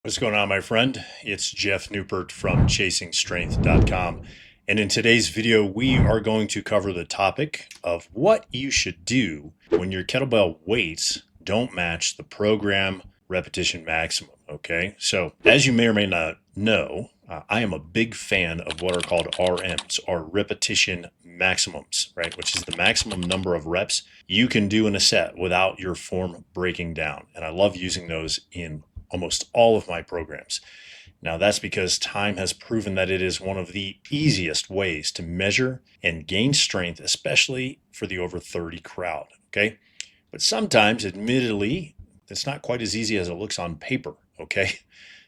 What's going on, my friend? It's Jeff Newport from ChasingStrength.com. And in today's video, we are going to cover the topic of what you should do when your kettlebell weights don't match the program repetition maximum. Okay, so as you may or may not know, I am a big fan of what are called RMs, or repetition maximums, right? Which is the maximum number of reps you can do in a set without your form breaking down. And I love using those in almost all of my programs. Now, that's because time has proven that it is one of the easiest ways to measure and gain strength, especially for the over 30 crowd. Okay. But sometimes, admittedly, it's not quite as easy as it looks on paper. Okay.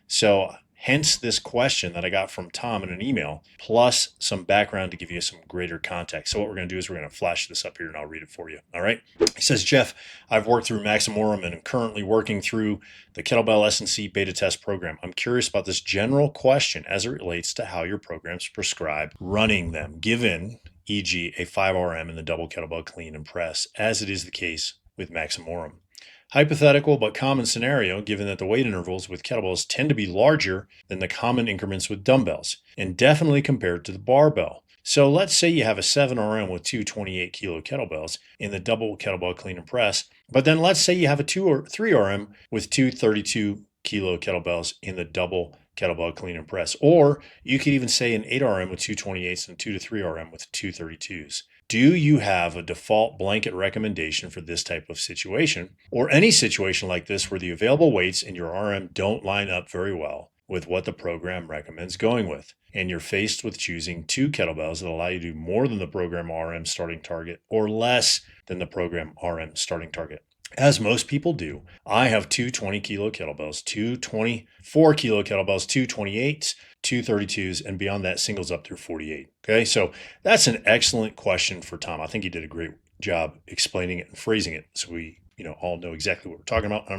So, hence this question that I got from Tom in an email, plus some background to give you some greater context. So what we're going to do is we're going to flash this up here and I'll read it for you. All right. He says, Jeff, I've worked through MAXIMORUM and am currently working through the Kettlebell S&C beta test program. I'm curious about this general question as it relates to how your programs prescribe running them, given, e.g., a 5RM in the double kettlebell clean and press, as it is the case with MAXIMORUM. Hypothetical but common scenario, given that the weight intervals with kettlebells tend to be larger than the common increments with dumbbells, and definitely compared to the barbell. So let's say you have a 7RM with two 28 kilo kettlebells in the double kettlebell clean and press, but then let's say you have a 2 or 3RM with two 32 kilo kettlebells in the double kettlebell clean and press. Or you could even say an 8RM with two 28s and 2 to 3RM with two 32s. Do you have a default blanket recommendation for this type of situation, or any situation like this where the available weights in your RM don't line up very well with what the program recommends going with, and you're faced with choosing two kettlebells that allow you to do more than the program RM starting target or less than the program RM starting target? As most people do, I have two 20 kilo kettlebells, two 24 kilo kettlebells, two 28s, two 32s, and beyond that, singles up through 48. Okay, so that's an excellent question for Tom. I think he did a great job explaining it and phrasing it so we all know exactly what we're talking about.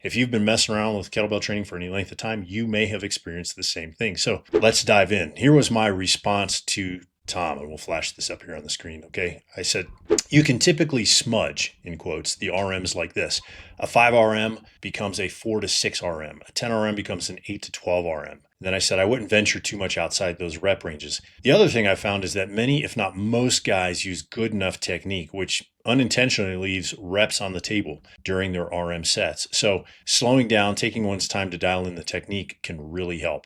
If you've been messing around with kettlebell training for any length of time, you may have experienced the same thing. So let's dive in. Here was my response to Tom, and we'll flash this up here on the screen. Okay, I said, you can typically smudge, in quotes, the RMs like this. A 5RM becomes a 4 to 6RM. A 10RM becomes an 8 to 12RM. Then I said I wouldn't venture too much outside those rep ranges. The other thing I found is that many, if not most guys, use good enough technique, which unintentionally leaves reps on the table during their RM sets. So slowing down, taking one's time to dial in the technique can really help.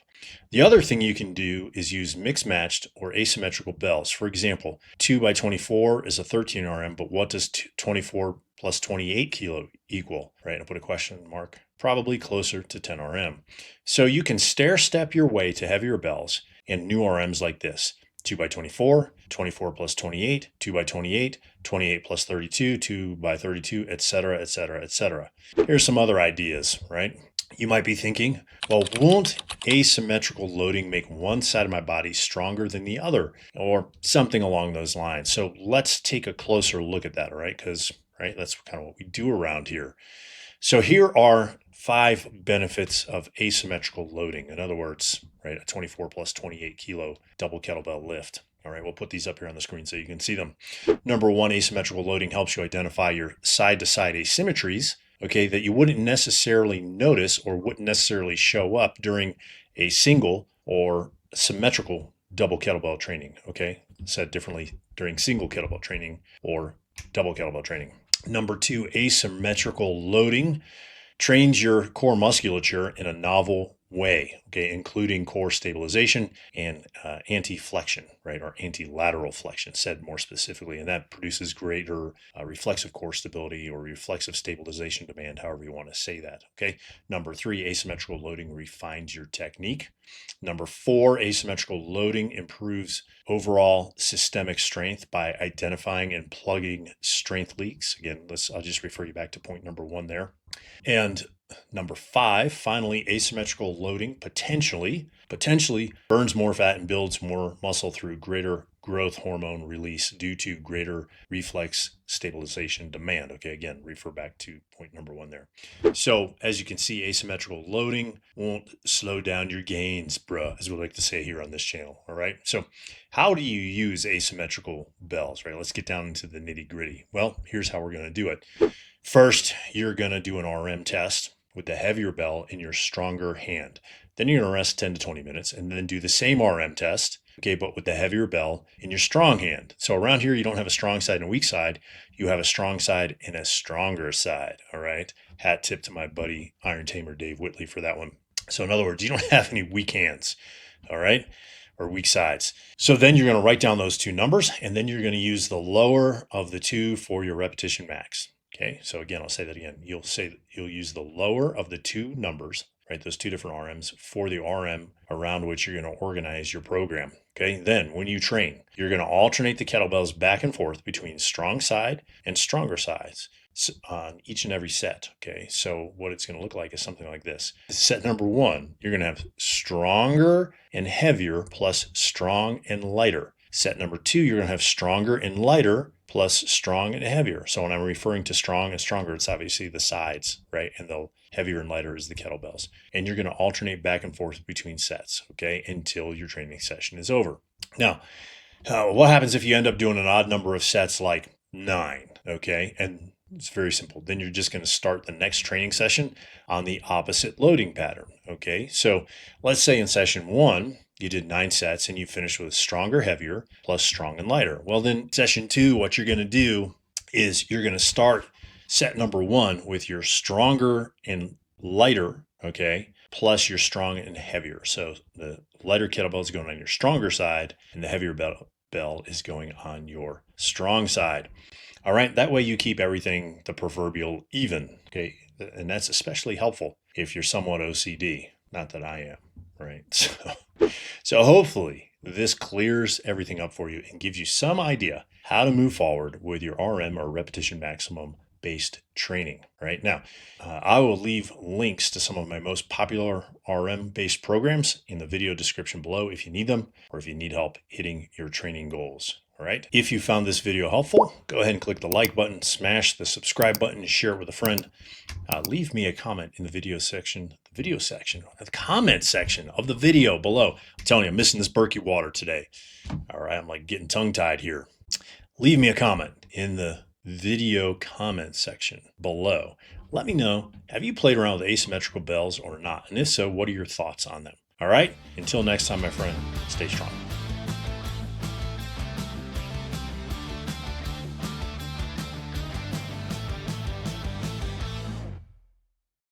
The other thing you can do is use mixed matched or asymmetrical bells. For example, 2 by 24 is a 13 RM, but what does 24 plus 28 kilo equal, right? I'll put a question mark. Probably closer to 10 RM. So you can stair step your way to heavier bells and new RMs like this. 2 by 24, 24 plus 28, 2 by 28, 28 plus 32, 2 by 32, etc., etc., etc. Here's some other ideas, right? You might be thinking, well, won't asymmetrical loading make one side of my body stronger than the other? Or something along those lines. So let's take a closer look at that, all right? Because, right, that's kind of what we do around here. So here are 5 benefits of asymmetrical loading. In other words, right, a 24 plus 28 kilo double kettlebell lift. All right, we'll put these up here on the screen so you can see them. Number 1, asymmetrical loading helps you identify your side-to-side asymmetries, okay, that you wouldn't necessarily notice or wouldn't necessarily show up during a single or symmetrical double kettlebell training, okay? Said differently, during single kettlebell training or double kettlebell training. Number 2, asymmetrical loading trains your core musculature in a novel way, okay, including core stabilization and anti-flexion, right, or anti-lateral flexion, said more specifically, and that produces greater reflexive core stability or reflexive stabilization demand, however you want to say that, okay. Number 3, asymmetrical loading refines your technique. Number 4, asymmetrical loading improves overall systemic strength by identifying and plugging strength leaks. Again, I'll just refer you back to point number 1 there. And number 5, finally, asymmetrical loading potentially burns more fat and builds more muscle through greater growth hormone release due to greater reflex stabilization demand. Okay, again, refer back to point number 1 there. So as you can see, asymmetrical loading won't slow down your gains, bruh, as we like to say here on this channel. All right. So how do you use asymmetrical bells, right? Let's get down into the nitty gritty. Well, here's how we're going to do it. First, you're going to do an RM test. with the heavier bell in your stronger hand. Then you're going to rest 10 to 20 minutes and then do the same RM test, okay, but with the heavier bell in your strong hand. So around here, you don't have a strong side and a weak side. You have a strong side and a stronger side, all right? Hat tip to my buddy Iron Tamer Dave Whitley for that one. So in other words, you don't have any weak hands, all right, or weak sides. So then you're going to write down those two numbers, and then you're going to use the lower of the two for your repetition max. Okay, so again, I'll say that again. You'll use the lower of the two numbers, right? Those two different RMs for the RM around which you're going to organize your program. Okay, then when you train, you're going to alternate the kettlebells back and forth between strong side and stronger sides on each and every set. Okay, so what it's going to look like is something like this. Set number one, you're going to have stronger and heavier plus strong and lighter. Set number two, you're going to have stronger and lighter plus strong and heavier. So when I'm referring to strong and stronger, it's obviously the sides, right? And the heavier and lighter is the kettlebells. And you're going to alternate back and forth between sets, okay, until your training session is over. Now, what happens if you end up doing an odd number of sets like 9, okay? And it's very simple. Then you're just going to start the next training session on the opposite loading pattern, okay? So let's say in session 1, you did 9 sets and you finished with stronger, heavier, plus strong and lighter. Well, then session 2, what you're going to do is you're going to start set number 1 with your stronger and lighter, okay, plus your strong and heavier. So the lighter kettlebell is going on your stronger side and the heavier bell is going on your strong side. All right, that way you keep everything the proverbial even, okay? And that's especially helpful if you're somewhat OCD, not that I am, right? So hopefully this clears everything up for you and gives you some idea how to move forward with your RM or repetition maximum based training. Right now, I will leave links to some of my most popular RM based programs in the video description below if you need them or if you need help hitting your training goals. All right. If you found this video helpful, go ahead and click the like button, smash the subscribe button, share it with a friend. Leave me a comment in the comment section of the video below. I'm telling you, I'm missing this Berkey water today. All right. I'm like getting tongue tied here. Leave me a comment in the video comment section below. Let me know, have you played around with asymmetrical bells or not? And if so, what are your thoughts on them? All right. Until next time, my friend, stay strong.